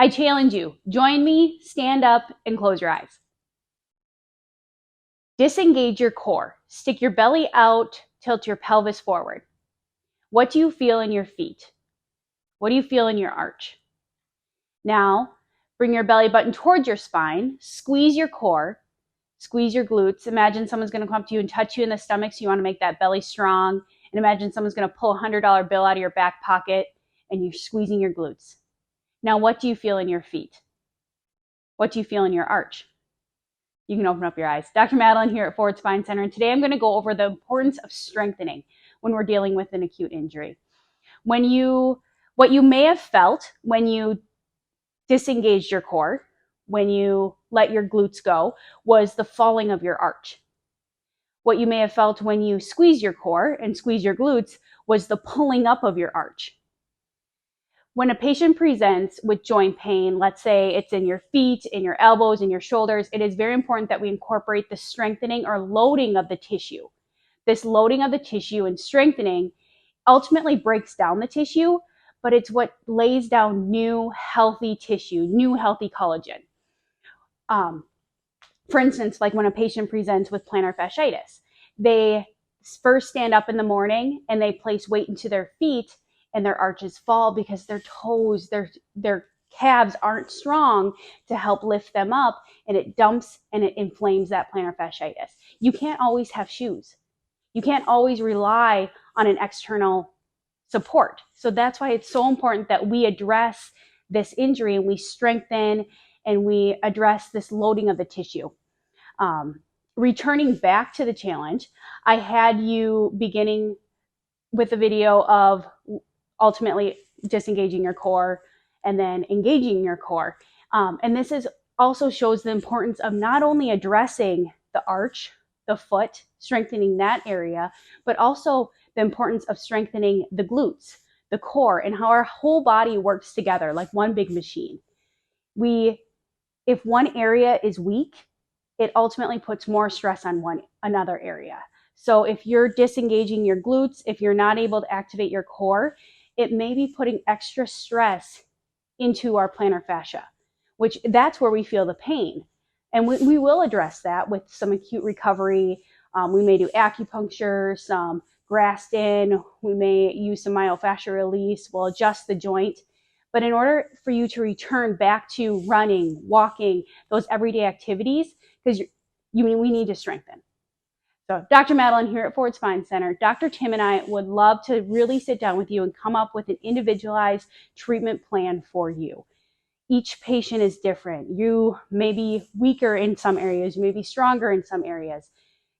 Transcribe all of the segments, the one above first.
I challenge you, join me, stand up and close your eyes. Disengage your core. Stick your belly out, tilt your pelvis forward. What do you feel in your feet? What do you feel in your arch? Now, bring your belly button towards your spine, squeeze your core, squeeze your glutes. Imagine someone's going to come up to you and touch you in the stomach, so you want to make that belly strong. And imagine someone's going to pull a $100 bill out of your back pocket and you're squeezing your glutes. Now, what do you feel in your feet? What do you feel in your arch? You can open up your eyes. Dr. Madeline here at Forward Spine Center, and today I'm going to go over the importance of strengthening when we're dealing with an acute injury. What you may have felt when you disengaged your core, when you let your glutes go, was the falling of your arch. What you may have felt when you squeeze your core and squeeze your glutes was the pulling up of your arch. When a patient presents with joint pain, let's say it's in your feet, in your elbows, in your shoulders, it is very important that we incorporate the strengthening or loading of the tissue. This loading of the tissue and strengthening ultimately breaks down the tissue, but it's what lays down new healthy tissue, new healthy collagen. For instance, like when a patient presents with plantar fasciitis, they first stand up in the morning and they place weight into their feet and their arches fall because their toes, their calves aren't strong to help lift them up, and it dumps and it inflames that plantar fasciitis. You can't always have shoes. You can't always rely on an external support. So that's why it's so important that we address this injury and we strengthen and we address this loading of the tissue. Returning back to the challenge, I had you beginning with a video of ultimately disengaging your core and then engaging your core. And this also shows the importance of not only addressing the arch, the foot, strengthening that area, but also the importance of strengthening the glutes, the core, and how our whole body works together like one big machine. If one area is weak, it ultimately puts more stress on another area. So if you're disengaging your glutes, if you're not able to activate your core, it may be putting extra stress into our plantar fascia, which that's where we feel the pain. And we will address that with some acute recovery. We may do acupuncture, some Graston. We may use some myofascial release. We'll adjust the joint. But in order for you to return back to running, walking, those everyday activities, because we need to strengthen. So Dr. Madeline here at Forward Spine Center, Dr. Tim and I would love to really sit down with you and come up with an individualized treatment plan for you. Each patient is different. You may be weaker in some areas, you may be stronger in some areas.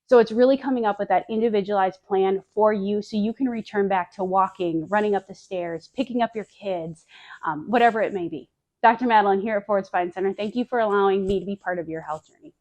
So it's really coming up with that individualized plan for you so you can return back to walking, running up the stairs, picking up your kids, whatever it may be. Dr. Madeline here at Forward Spine Center, thank you for allowing me to be part of your health journey.